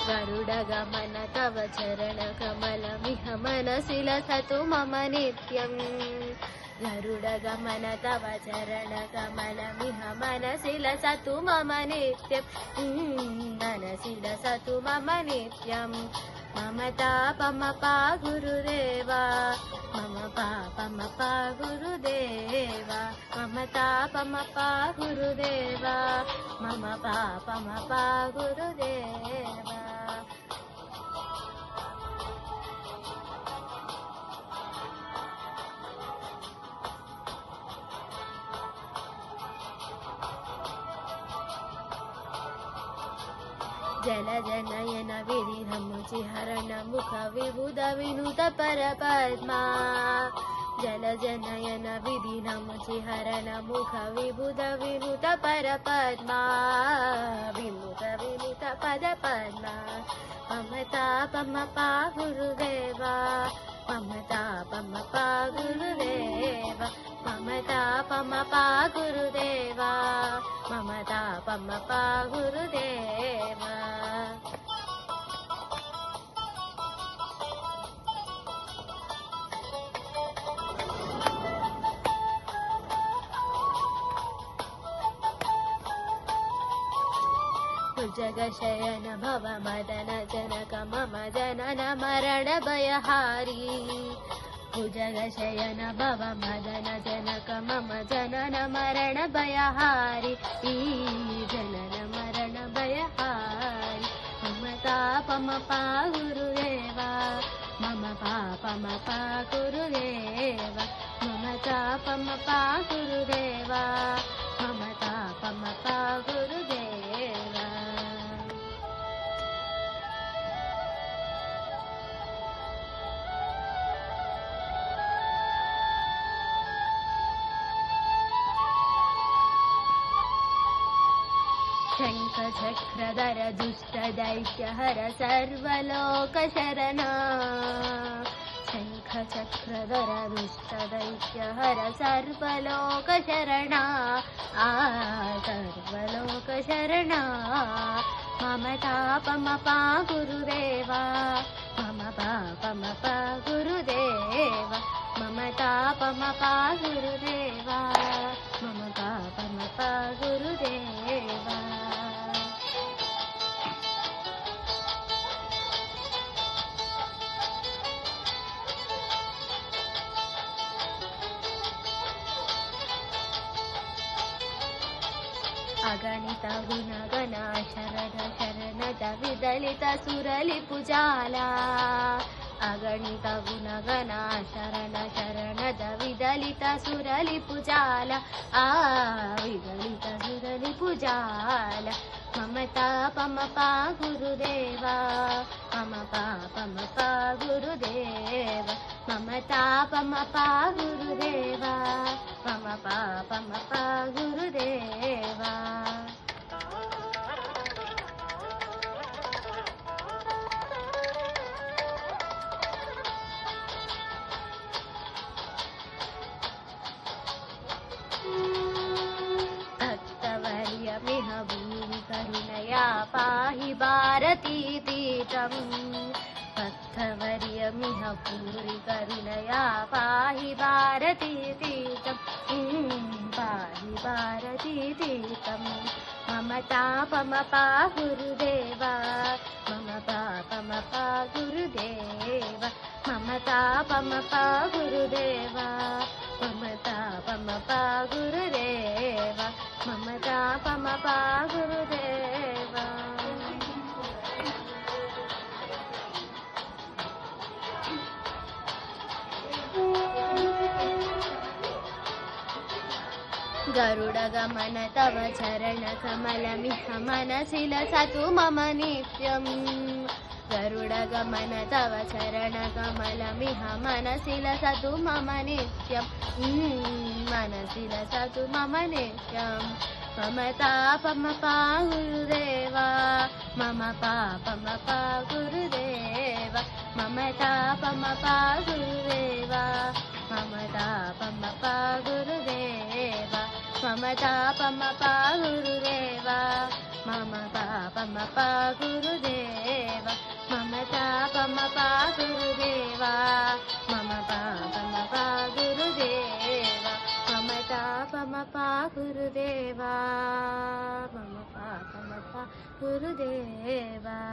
गरुडगमन तव चरणकमलमिह मनसि लसतु मम नित्यम् गरुडगमन तव चरणकमलमिह मनसि लसतु मम नित्यम् मनसि लसतु मम नित्यम् मम तापमपा गुरुदेवा मम पापमपा गुरुदेवा मम तापमपा गुरुदेवा मम पापमपा गुरुदेवा जलजनयन विधिधमुचिहरण मुख विबुध विनुत परपद्मा जलजनयन विधिधमुचिहरण मुख विबुध विनुत परपद्मा विनुत विनुत पदपद्मा मम तापमपा गुरुदेवा मम तापमपा गुरुदेवा मम तापमपा गुरुदेवा मम तापमपा गुरुदेवा भुजगशयन भव मदन जनक मम जनन मरण भयहारी भुजगशयन भव मदन जनक मम जनन मरण भयहारी जनन मरण भयहारी मम तापमपा गुरुदेवा मम पापमपा गुरुदेवा मम तापमपा गुरुदेवा मम तापमपा गुरुदेवा शंख चक्रधर दुष्ट दैत्य हर सर्वलोक शरणा शंख चक्रधर दुष्ट दैत्य हर सर्वलोक शरणा सर्वलोक शरणा मम तापमपा गुरुदेवा मम पापमपा गुरुदेवा मम तापमपा गुरुदेवा मम पापमपा गुरुदेवा अगणित गुणगण शरण शरणद विदलित सुरलि पुजाला अगणित गुणगण शरण शरणद विदलित सुरलि पुजाला विदलित सुरलि पुजाला मम तापमपा गुरुदेवा मम पापमपा गुरुदेवा मम तापमपा गुरुदेवा मम पापमपा गुरुदेवा भक्तवर्यमिह भूमि करुणया पाहि भारती तीर्थम् भक्तवर्यमिह भूरि करुणया पाहि भारती तीर्थम् पाहि भारती तीर्थम् मम तापमपा गुरुदेवा मम पापमपा गुरुदेवा मम तापमपा गुरुदेवा मम तापमपा गुरुदेवा मम तापमपा गुरुदेवा गरुडगमन तव चरणकमलमिह मनसि लसतु मम नित्यम् गरुडगमन तव चरणकमलमिह मनसि लसतु मम नित्यम् मनसि लसतु मम नित्यम् मम तापमपा गुरुदेवा मम पापमपा गुरुदेवा मम तापमपा गुरुदेवा मम तापमपा गुरुदेवा मम तापमपा गुरुदेवा मम पापमपा गुरुदेव मम तापमपा गुरुदेवा मम पापमपा गुरुदेव मम तापमपा गुरुदेवा मम पापमपा गुरुदेवा।